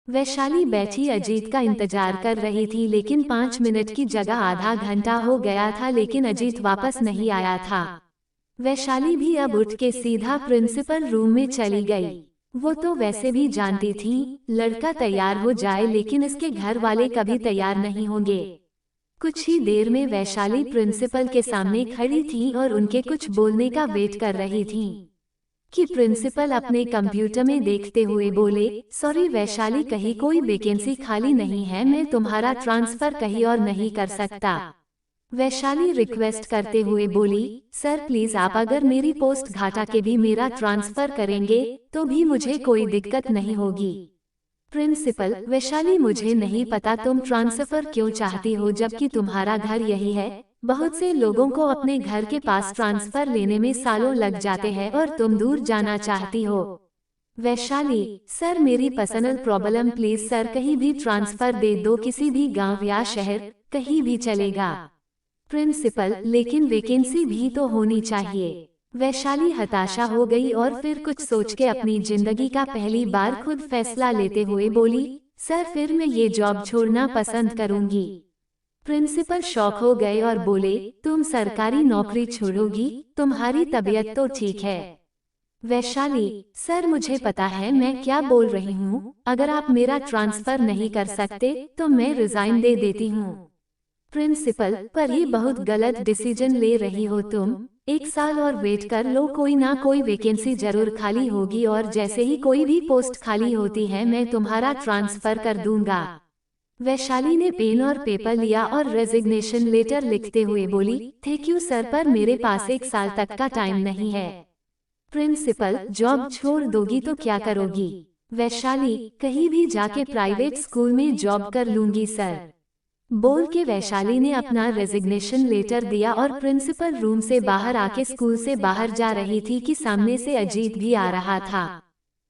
वैशाली बैठी अजीत का इंतजार कर रही थी, लेकिन 5 मिनट की जगह आधा घंटा हो गया था, लेकिन अजीत वापस नहीं आया था। वैशाली भी अब उठ के सीधा प्रिंसिपल रूम में चली गई। वो तो वैसे भी जानती थी लड़का तैयार हो जाए, लेकिन इसके घर वाले कभी तैयार नहीं होंगे। कुछ ही देर में वैशाली प्रिंसिपल के सामने खड़ी थी और उनके कुछ बोलने का वेट कर रही थी कि प्रिंसिपल अपने कंप्यूटर में देखते हुए बोले, सॉरी वैशाली, कहीं कोई वैकेंसी खाली नहीं है, मैं तुम्हारा ट्रांसफर कहीं और नहीं कर सकता। वैशाली रिक्वेस्ट करते हुए बोली, सर प्लीज आप अगर मेरी पोस्ट घटा के भी मेरा ट्रांसफर करेंगे तो भी मुझे कोई दिक्कत नहीं होगी। प्रिंसिपल, वैशाली मुझे नहीं पता तुम ट्रांसफर क्यों चाहती हो, जबकि तुम्हारा घर यही है। बहुत से लोगों को अपने घर के पास ट्रांसफर लेने में सालों लग जाते हैं और तुम दूर जाना चाहती हो। वैशाली, सर मेरी पर्सनल प्रॉब्लम, प्लीज सर कहीं भी ट्रांसफर दे दो, किसी भी गांव या शहर, कहीं भी चलेगा। प्रिंसिपल, लेकिन वैकेंसी भी तो होनी चाहिए। वैशाली हताशा हो गई और फिर कुछ सोच के अपनी जिंदगी का पहली बार खुद फैसला लेते हुए बोली, सर फिर मैं ये जॉब छोड़ना पसंद करूंगी। प्रिंसिपल शॉक हो गए और बोले, तुम सरकारी नौकरी छोड़ोगी? तुम्हारी तबीयत तो ठीक है। वैशाली, सर मुझे पता है मैं क्या बोल रही हूँ, अगर आप मेरा ट्रांसफर नहीं कर सकते तो मैं रिजाइन दे देती हूँ। प्रिंसिपल, पर ये बहुत गलत डिसीजन ले रही हो तुम। 1 साल और वेट कर लो, कोई ना कोई वैकेंसी जरूर खाली होगी और जैसे ही कोई भी पोस्ट खाली होती है मैं तुम्हारा ट्रांसफर कर दूंगा। वैशाली ने पेन और पेपर लिया और रेजिग्नेशन लेटर लिखते हुए बोली, थैंक यू सर, पर मेरे पास 1 साल तक का टाइम नहीं है। प्रिंसिपल, जॉब छोड़ दोगी तो क्या करोगी? वैशाली, कहीं भी जाके प्राइवेट स्कूल में जॉब कर लूंगी सर। बोल के वैशाली ने अपना रेजिग्नेशन लेटर दिया और प्रिंसिपल रूम से बाहर आके स्कूल से बाहर जा रही थी कि सामने से अजीत भी आ रहा था।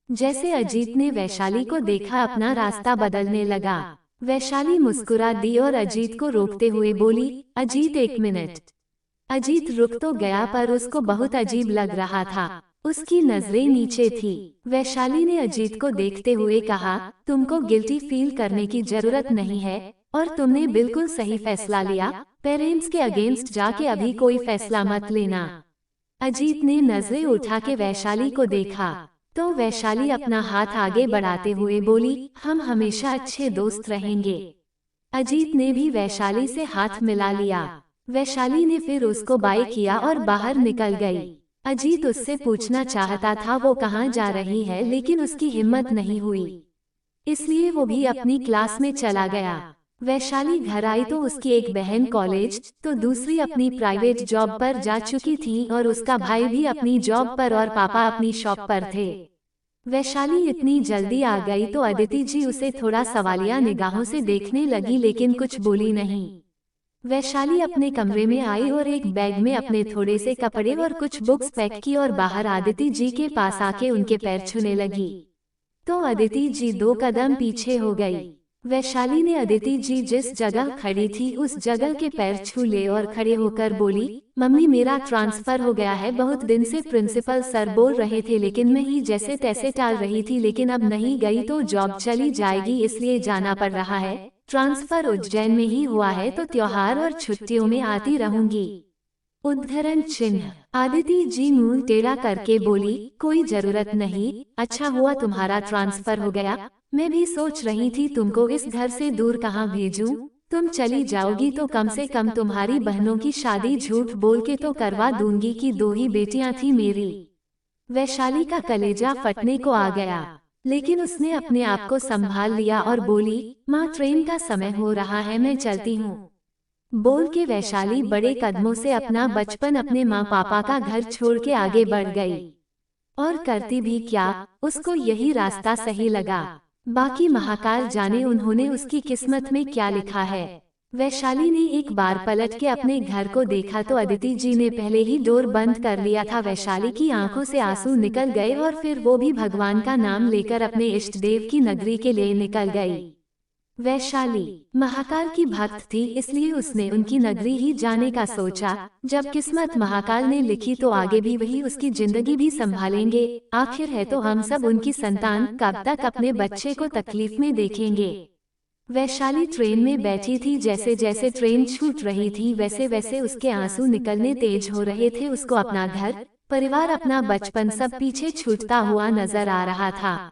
जैसे अजीत ने वैशाली को देखा अपना रास्ता बदलने लगा। वैशाली मुस्कुरा दी और अजीत को रोकते हुए बोली, अजीत 1 मिनट। अजीत रुक तो गया पर उसको बहुत अजीब लग रहा था। उसकी नजरें नीचे थी। वैशाली ने अजीत को देखते हुए कहा, तुमको गिल्टी फील करने की जरूरत नहीं है और तुमने बिल्कुल सही फैसला लिया। पेरेंट्स के अगेंस्ट जाके अभी कोई फैसला मत लेना। अजीत ने नजरें उठा के वैशाली को देखा तो वैशाली अपना हाथ आगे बढ़ाते हुए बोली, हम हमेशा अच्छे दोस्त रहेंगे। अजीत ने भी वैशाली से हाथ मिला लिया। वैशाली ने फिर उसको बाय किया और बाहर निकल गई। अजीत उससे पूछना चाहता था वो कहाँ जा रही है, लेकिन उसकी हिम्मत नहीं हुई, इसलिए वो भी अपनी क्लास में चला गया। वैशाली घर आई तो उसकी एक बहन कॉलेज तो दूसरी अपनी प्राइवेट जॉब पर जा चुकी थी और उसका भाई भी अपनी जॉब पर और पापा अपनी शॉप पर थे। वैशाली इतनी जल्दी आ गई तो अदिति जी उसे थोड़ा सवालिया निगाहों से देखने लगी, लेकिन कुछ बोली नहीं। वैशाली अपने कमरे में आई और एक बैग में अपने थोड़े से कपड़े और कुछ बुक्स पैक की और बाहर अदिति जी के पास आके उनके पैर छूने लगी तो अदिति जी 2 कदम पीछे हो गई। वैशाली ने अदिति जी जिस जगह खड़ी थी उस जगह के पैर छू ले और खड़े होकर बोली, मम्मी मेरा ट्रांसफर हो गया है। बहुत दिन से प्रिंसिपल सर बोल रहे थे, लेकिन मैं ही जैसे तैसे टाल रही थी, लेकिन अब नहीं गई तो जॉब चली जाएगी, इसलिए जाना पड़ रहा है। ट्रांसफर उज्जैन में ही हुआ है तो त्योहार और छुट्टियों में आती रहूंगी। उद्धरण चिन्ह। आदिति जी मुंह टेढ़ा करके बोली, कोई जरूरत नहीं, अच्छा हुआ तुम्हारा ट्रांसफर हो गया। मैं भी सोच रही थी तुमको इस घर से दूर कहाँ भेजूं। तुम चली जाओगी तो कम से कम तुम्हारी बहनों की शादी झूठ बोल के तो करवा दूंगी कि 2 ही बेटियां थी मेरी। वैशाली का कलेजा फटने को आ गया, लेकिन उसने अपने आप को संभाल लिया और बोली, माँ ट्रेन का समय हो रहा है, मैं चलती हूँ। बोल के वैशाली बड़े कदमों से अपना बचपन, अपने माँ पापा का घर छोड़ के आगे बढ़ गई। और करती भी क्या, उसको यही रास्ता सही लगा। बाकी महाकाल जाने उन्होंने उसकी किस्मत में क्या लिखा है। वैशाली ने एक बार पलट के अपने घर को देखा तो अदिति जी ने पहले ही डोर बंद कर लिया था। वैशाली की आंखों से आंसू निकल गए और फिर वो भी भगवान का नाम लेकर अपने इष्ट देव की नगरी के लिए निकल गई। वैशाली महाकाल की भक्त थी, इसलिए उसने उनकी नगरी ही जाने का सोचा। जब किस्मत महाकाल ने लिखी तो आगे भी वही उसकी जिंदगी भी संभालेंगे। आखिर है तो हम सब उनकी संतान, कब तक अपने बच्चे को तकलीफ में देखेंगे। वैशाली ट्रेन में बैठी थी। जैसे जैसे ट्रेन छूट रही थी वैसे वैसे उसके आंसू निकलने तेज हो रहे थे। उसको अपना घर, परिवार, अपना बचपन सब पीछे छूटता हुआ नजर आ रहा था।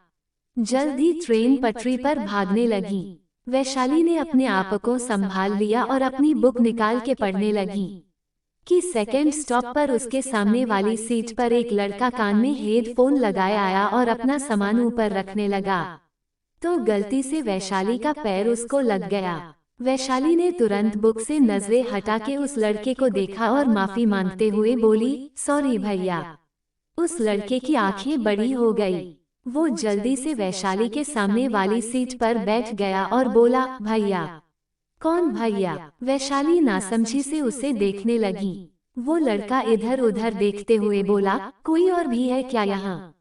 जल्द ही ट्रेन पटरी पर भागने लगी। वैशाली ने अपने आप को संभाल लिया और अपनी बुक निकाल के पढ़ने लगी कि सेकंड स्टॉप पर उसके सामने वाली सीट पर एक लड़का कान में हेडफोन लगाए आया और अपना सामान ऊपर रखने लगा। तो गलती से वैशाली का पैर उसको लग गया। वैशाली ने तुरंत बुक से नजरें हटा के उस लड़के को देखा और माफी मांगते हुए बोली, सॉरी भैया। उस लड़के की आंखें बड़ी हो गई। वो जल्दी से वैशाली के सामने वाली सीट पर बैठ गया और बोला, भैया। कौन भैया? वैशाली नासमझी से उसे देखने लगी। वो लड़का इधर उधर देखते हुए बोला, कोई और भी है क्या यहाँ,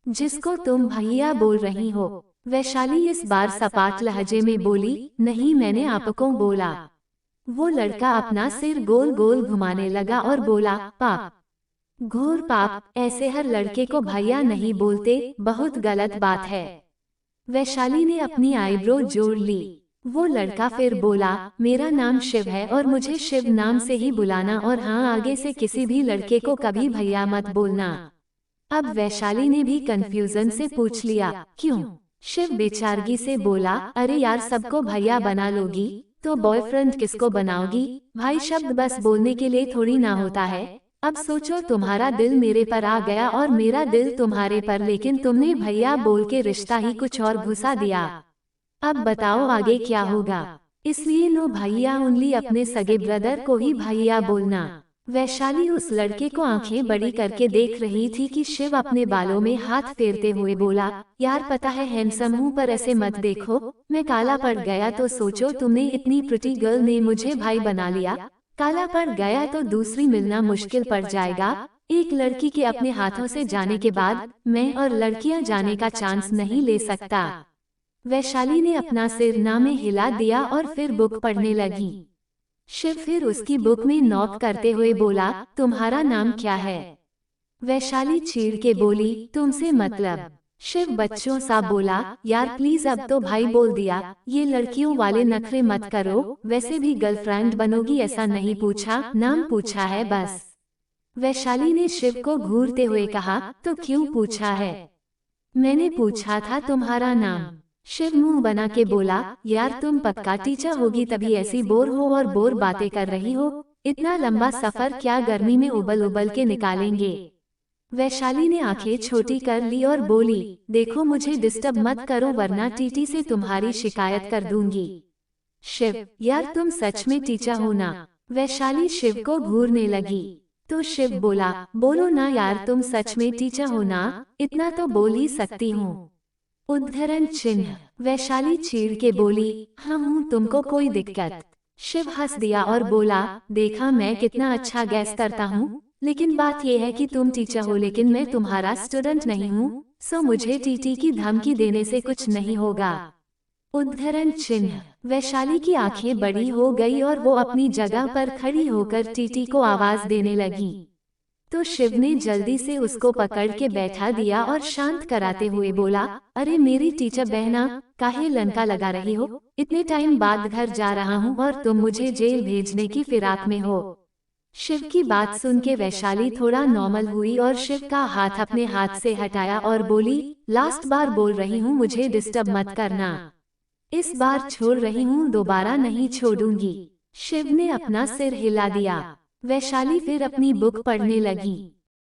जिसको तुम भैया बोल रही हो? वैशाली इस बार सपाट लहजे में बोली, नहीं, मैंने आपको बोला। वो लड़का अपना सिर गोल गोल घुमाने लगा और बोला, पाप, घोर पाप, ऐसे हर लड़के को भैया नहीं बोलते, बहुत गलत बात है। वैशाली ने अपनी आईब्रो जोड़ ली। वो लड़का फिर बोला, मेरा नाम शिव है और मुझे शिव नाम से ही बुलाना, और हाँ, आगे से किसी भी लड़के को कभी भैया मत बोलना। अब वैशाली ने भी कंफ्यूजन से पूछ लिया, क्यों? शिव बेचारगी से बोला, अरे यार, सबको भैया बना लोगी तो बॉयफ्रेंड किसको बनाओगी? भाई शब्द बस बोलने के लिए थोड़ी ना होता है। अब सोचो, तुम्हारा दिल मेरे पर आ गया और मेरा दिल तुम्हारे पर, लेकिन तुमने भैया बोल के रिश्ता ही कुछ और घुसा दिया। अब बताओ आगे क्या होगा? इसलिए नो भैया ओनली, अपने सगे ब्रदर को ही भैया बोलना। वैशाली उस लड़के को आंखें बड़ी करके देख रही थी कि शिव अपने बालों में हाथ फेरते हुए बोला, यार पता है हैंडसम हूँ, पर ऐसे मत देखो, मैं काला पड़ गया तो सोचो, तुमने इतनी प्रिटी गर्ल ने मुझे भाई बना लिया, काला पड़ गया तो दूसरी मिलना मुश्किल पड़ जाएगा। एक लड़की के अपने हाथों से जाने के बाद मैं और लड़कियां जाने का चांस नहीं ले सकता। वैशाली ने अपना सिर ना में हिला दिया और फिर बुक पढ़ने लगी। शिव फिर उसकी बुक में नॉक करते हुए बोला, तुम्हारा नाम क्या है? वैशाली चीड़ के बोली, तुमसे मतलब। शिव बच्चों सा बोला, यार प्लीज अब तो भाई बोल दिया, ये लड़कियों वाले नखरे मत करो, वैसे भी गर्लफ्रेंड बनोगी ऐसा नहीं पूछा, नाम पूछा है बस। वैशाली ने शिव को घूरते हुए कहा, तो क्यों पूछा है? मैंने पूछा था तुम्हारा नाम। शिव मुंह बना के बोला, यार तुम पक्का टीचर होगी तभी ऐसी बोर हो और बोर बातें कर रही हो, इतना लंबा सफर क्या गर्मी में उबल उबल के निकालेंगे? वैशाली ने आंखें छोटी कर ली और बोली, देखो मुझे डिस्टर्ब मत करो वरना टीटी से तुम्हारी शिकायत कर दूंगी। शिव, यार तुम सच में टीचर हो ना? वैशाली शिव को घूरने लगी। तो शिव बोला, बोलो ना यार, तुम सच में टीचर हो ना? इतना तो बोल ही सकती हूँ। उद्धरण चिन्ह। वैशाली चीड़ के बोली, हाँ हूँ, तुमको कोई दिक्कत? शिव हंस दिया और बोला, देखा मैं कितना अच्छा गैस करता हूँ, लेकिन बात यह है कि तुम टीचर हो लेकिन मैं तुम्हारा स्टूडेंट नहीं हूँ, सो मुझे टीटी की धमकी देने से कुछ नहीं होगा। उद्धरण चिन्ह। वैशाली की आंखें बड़ी हो गई और वो अपनी जगह पर खड़ी होकर टीटी को आवाज देने लगी। तो शिव ने जल्दी से उसको पकड़ के बैठा दिया और शांत कराते हुए बोला, अरे मेरी टीचर बहना, काहे लंका लगा रही हो? इतने टाइम बाद घर जा रहा हूँ और तुम मुझे जेल भेजने की फिराक में हो। शिव की बात सुन के वैशाली थोड़ा नॉर्मल हुई और शिव का हाथ अपने हाथ से हटाया और बोली, लास्ट बार बोल रही हूँ, मुझे डिस्टर्ब मत करना। इस बार छोड़ रही हूँ, दोबारा नहीं छोड़ूंगी। शिव ने अपना सिर हिला दिया। वैशाली फिर अपनी बुक पढ़ने लगी।